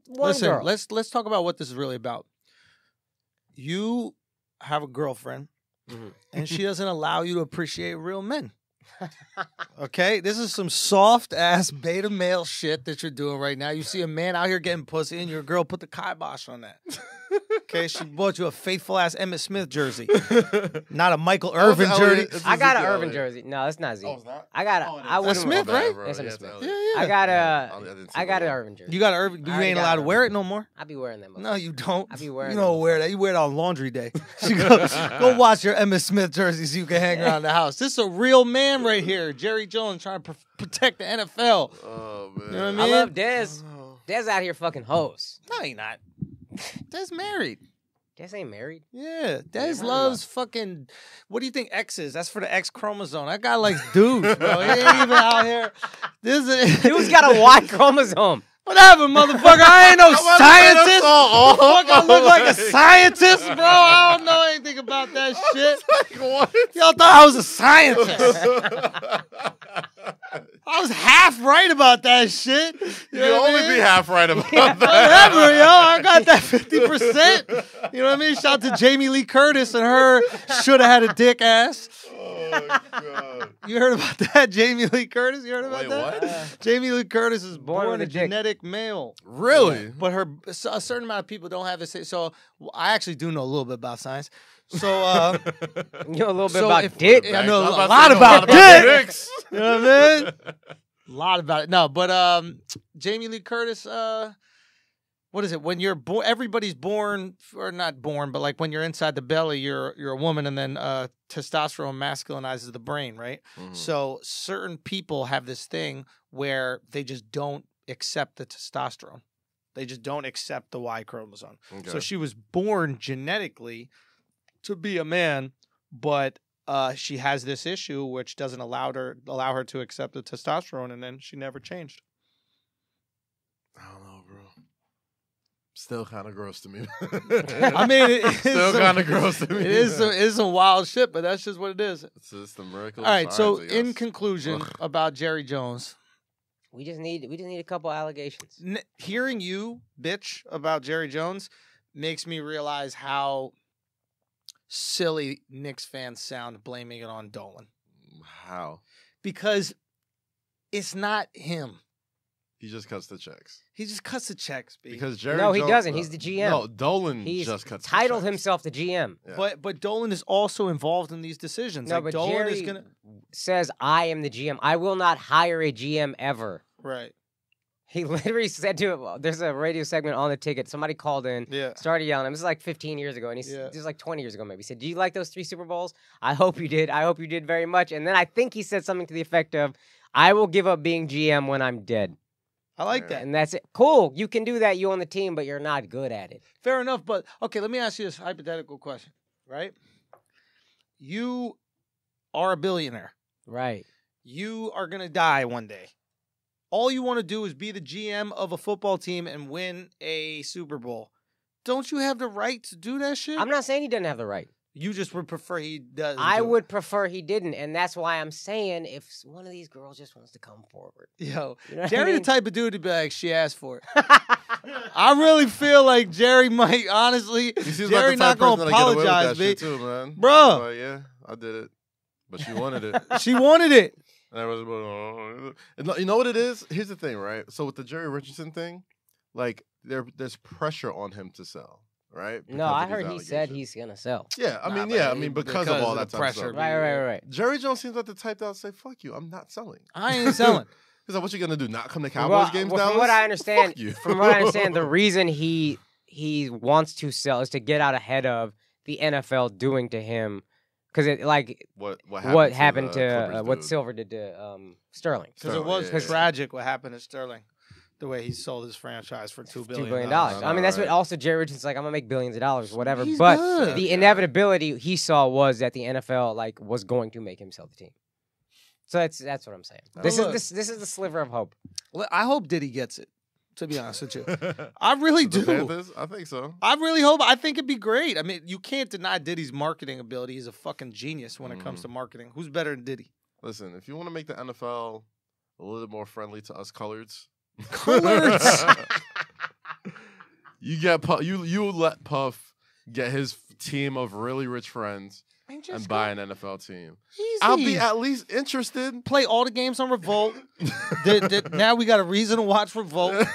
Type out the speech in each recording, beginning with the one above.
Listen, girl. let's talk about what this is really about. You have a girlfriend, and she doesn't allow you to appreciate real men. Okay, this is some soft ass beta male shit that you're doing right now. You see a man out here getting pussy, and your girl put the kibosh on that. Okay, she bought you a faithful ass Emmitt Smith jersey, not a Michael Irvin jersey. I got an Irvin jersey. No, it's not Z. Oh, it's not? I got a Smith, right? It's Emmitt Smith. Yeah. I got an Irvin jersey. You got an Irvin. You ain't allowed to wear it no more. I be wearing them. No, you don't. I be wearing. You don't wear that. You wear it on laundry day. So go watch your Emmitt Smith jersey so you can hang around the house. This is a real man right here, Jerry Jones, trying to protect the NFL. Oh man, you know what I mean? I love Dez. Dez out here fucking hoes. No, he not. Dez married. Dez ain't married. Yeah, Dez loves fucking. What do you think X is? That's for the X chromosome. That guy likes dudes, bro. He ain't even out here. Dude's got a Y chromosome. What happened, motherfucker? I ain't no scientist. Fuck, I look like a scientist, bro. I don't know anything about that shit. What? Y'all thought I was a scientist. I was half right about that shit. You only be half right about that. Whatever, yo. I got that 50%. You know what I mean? Shout out to Jamie Lee Curtis and her should have had a dick ass. Oh, God. You heard about that, Jamie Lee Curtis? You heard about that? What? Jamie Lee Curtis is born with a a dick. genetic male. Really? But a certain amount of people don't have this. So I actually do know a little bit about science. So You know a little bit so about if- dick. I know I'm a about lot to know about dick. dicks. You know what I mean? A lot about it. No, but Jamie Lee Curtis, what is it? When you're born, everybody's born, or not born, but like when you're inside the belly, you're a woman, and then testosterone masculinizes the brain, right? Mhm. So certain people have this thing where they just don't accept the testosterone. They just don't accept the Y chromosome. Okay. So she was born genetically to be a man, but she has this issue which doesn't allow her to accept the testosterone, and then she never changed. I don't know, bro. Still kind of gross to me. I mean, it is Still kind of gross to me. It is some wild shit, but that's just what it is. It's just the miracle. All right, of so science, I in guess. conclusion about Jerry Jones, We just need a couple allegations. hearing you bitch about Jerry Jones makes me realize how silly Knicks fans sound blaming it on Dolan. How? Because it's not him. He just cuts the checks. He just cuts the checks, B. Because Jerry No, he Jones- doesn't. He's the GM. No, Dolan He's just cuts the titled checks. himself the GM. Yeah. But Dolan is also involved in these decisions. No, like but Dolan Jerry is gonna says, I am the GM. I will not hire a GM ever. right. He literally said to it, there's a radio segment on the ticket. Somebody called in, Yeah. started yelling at him. This is like 15 years ago. And this is like 20 years ago, maybe. He said, do you like those 3 Super Bowls? I hope you did. I hope you did very much. And then I think he said something to the effect of, I will give up being GM when I'm dead. I like that. And that's it. Cool. You can do that. You own the team, but you're not good at it. Fair enough, but okay, let me ask you this hypothetical question, right? You are a billionaire. Right. You are going to die one day. All you want to do is be the GM of a football team and win a Super Bowl. Don't you have the right to do that shit? I'm not saying he doesn't have the right. You just would prefer he does. I would prefer he didn't. And that's why I'm saying if one of these girls just wants to come forward. Yo, You know what I Jerry mean? the type of dude to be like, she asked for it. I really feel like Jerry might, honestly, He seems Jerry like the type not going to person that'll get away with apologize, that shit B. too, man. Bro. Like, yeah, I did it. But she wanted it. She wanted it. And I was, and you know what it is? Here's the thing, right? So with the Jerry Richardson thing, like there's pressure on him to sell, right? No, Because I of these heard he said allegations. he's going to sell. Yeah, I Nah, mean, but yeah, I mean because of all that the type of pressure. stuff. Right. Jerry Jones seems like the type that'll say, "Fuck you, I'm not selling." I ain't selling. He's like, "What you gonna do? Not come to Cowboys games?" From Dallas? what I understand, Fuck you. from what I understand, the reason he wants to sell is to get out ahead of the NFL doing to him, because it like what happened the to Clippers what dude? Silver did to Sterling. Because it Sterling, was yeah. tragic what happened to Sterling. The way he sold his franchise for $2 $2 billion. billion. I I mean, that's what right. also Jerry Richardson's like. I'm gonna make billions of dollars, whatever. He's but good. the Yeah. inevitability he saw was that the NFL was going to make him sell the team. So that's what I'm saying. This look. is this is the sliver of hope. Well, I hope Diddy gets it, to be honest with you. I really The do. Panthers? I think so. I really hope. I think it'd be great. I mean, you can't deny Diddy's marketing ability. He's a fucking genius when it comes to marketing. Who's better than Diddy? Listen, if you want to make the NFL a little more friendly to us coloreds, Coloreds. you let Puff get his team of really rich friends and buy an NFL team. Easy. I'll be at least interested. Play all the games on Revolt. Now we got a reason to watch Revolt.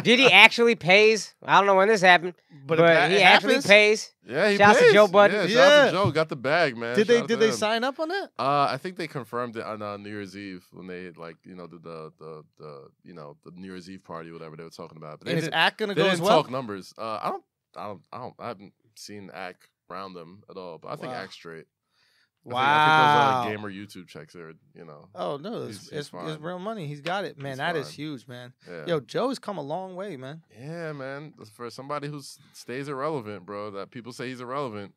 Diddy actually pays. I don't know when this happened, but he actually pays. Yeah, he Shouts pays. to Joe Budden. Yeah, shout out to Joe. Got the bag, man. Did they sign up on that? I think they confirmed it on New Year's Eve when they did the New Year's Eve party, or whatever they were talking about. But is Ak gonna go as well? They didn't talk numbers. I haven't seen Ak around them at all, but I think Ak's straight. I think those gamer YouTube checks are, Oh no, it's real money. He's got it, man. That is huge, man. Yeah. Yo, Joe's come a long way, man. Yeah, man. For somebody who stays irrelevant, bro, that people say he's irrelevant,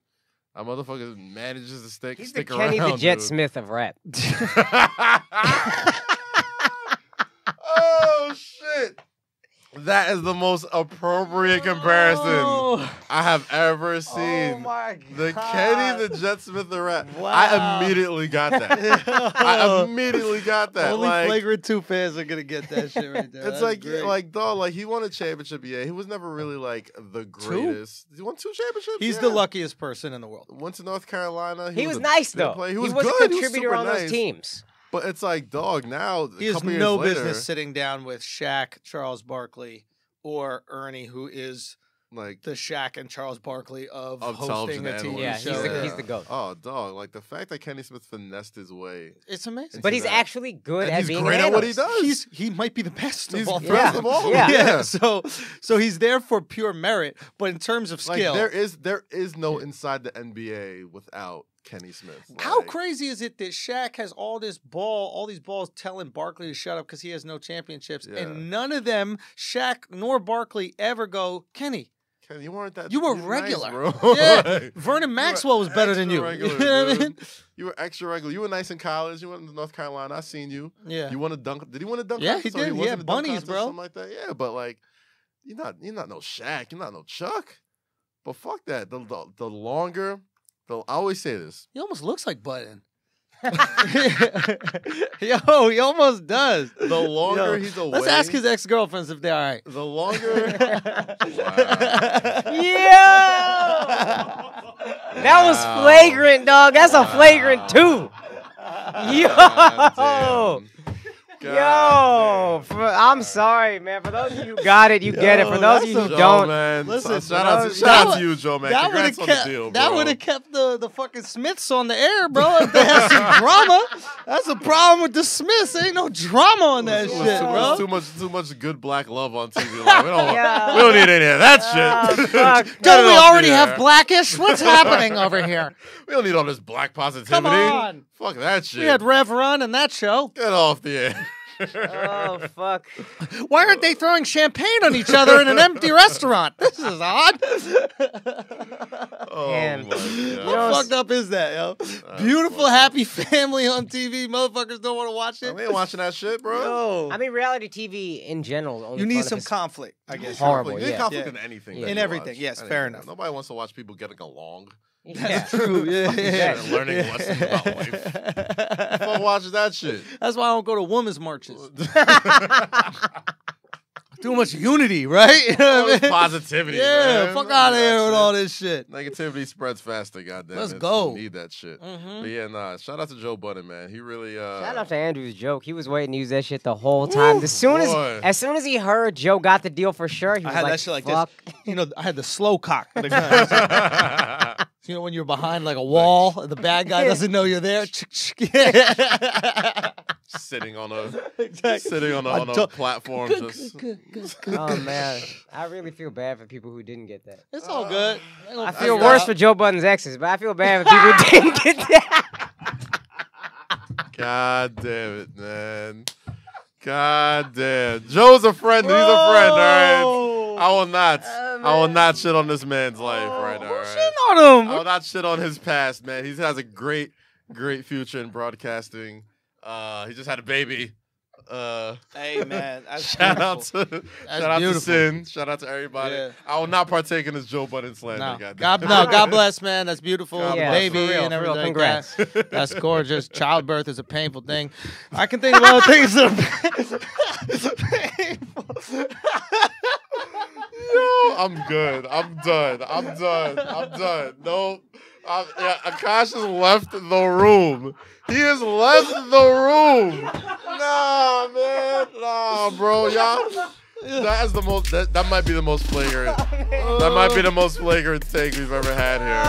that motherfucker manages to stick He's around. Kenny the Jet Smith of rap. Oh shit! That is the most appropriate comparison I have ever seen. Oh my God. The Kenny the Jet Smith of rap. Wow. I immediately got that. Only Flagrant 2 fans are gonna get that shit right there. It's dog, he won a championship. Yeah, he was never really like the greatest. He won 2 championships. He's the luckiest person in the world. Went to North Carolina. He was nice though. He was good. a contributor on those teams. But it's like, dog, now he has no business sitting down with Shaq, Charles Barkley, or Ernie, who is like the Shaq and Charles Barkley of hosting a TV show. Yeah, he's the GOAT. Oh, dog, like the fact that Kenny Smith finessed his way. It's amazing. But he's actually good at being great at what he does. He might be the best of all. Best of all. Yeah. So he's there for pure merit, but in terms of skill. Like there is no inside the NBA without Kenny Smith. How crazy is it that Shaq has all these balls telling Barkley to shut up because he has no championships, and none of them, Shaq nor Barkley, ever go, Kenny, you weren't that. You were regular, nice, bro. Yeah, Vernon Maxwell was better than you. Regular, you know what I mean? You were extra regular. You were nice in college. You went to North Carolina. I seen you. Yeah. You won a dunk. Did he win a dunk? Yeah, he did. Yeah, bunnies, bro. Something like that. Yeah, but like, you're not no Shaq. You're not no Chuck. But fuck that. The longer. I always say this. He almost looks like Budden. Yo, he almost does. The longer he's away. Let's ask his ex-girlfriends if they're all right. The longer. That was flagrant, dog. That's a flagrant 2. Yo. I'm sorry, man. For those of you who got it, you get it. For those of you who don't, man. Listen, shout out to you, Joe, man. Congrats on the deal, bro. That would have kept the fucking Smiths on the air, bro. If they had some drama, that's the problem with the Smiths. Ain't no drama on that shit, bro. Too much good black love on TV. Like, we don't need any of that shit. Don't we already have Blackish? What's happening over here? We don't need all this black positivity. Come on. Fuck that shit. We had Rev Run in that show. Get off the air. Oh, fuck. Why aren't they throwing champagne on each other in an empty restaurant? This is odd. Oh, man. How fucked up is that, yo? Beautiful, happy family on TV. Motherfuckers don't want to watch it. We ain't watching that shit, bro. No. I mean, reality TV in general. Only you need some conflict, I guess. Horrible. You need conflict in anything. In everything, yes, fair enough. Nobody wants to watch people getting along. That's true. Yeah. Learning lessons about life. Fuck watches that shit. That's why I don't go to women's marches. Too much unity, right? You know what I mean? Positivity. Yeah, man. fuck out of here with all this shit. Negativity spreads faster, goddamn. Let's go. You need that shit. But yeah, shout out to Joe Budden, man. He really. Shout out to Andrew's joke. He was waiting to use that shit the whole time. As soon as he heard Joe got the deal for sure, he was like, that shit like fuck. this. You know, I had the slow cock for the gun. You know when you're behind like a wall, and the bad guy doesn't know you're there. Sitting on a platform. Oh man, I really feel bad for people who didn't get that. It's all good. I feel worse for Joe Budden's exes, but I feel bad for people who didn't get that. God damn it, man. God damn. Joe's a friend. He's a friend, all right? I will not shit on this man's life right now. Shitting on him. I will not shit on his past, man. He has a great future in broadcasting. He just had a baby. Hey man, shout out to Sin. Shout out to everybody. Yeah. I will not partake in this Joe Budden slander. God bless, man. That's beautiful. Yeah, baby real, and everything. Congrats. That's gorgeous. Childbirth is a painful thing. I can think of other things that are painful. Yo, I'm good. I'm done. No. Akaash has left the room. He has left the room. Nah, man. Nah, bro. Y'all. That is the most. That might be the most flagrant. That might be the most flagrant take we've ever had here.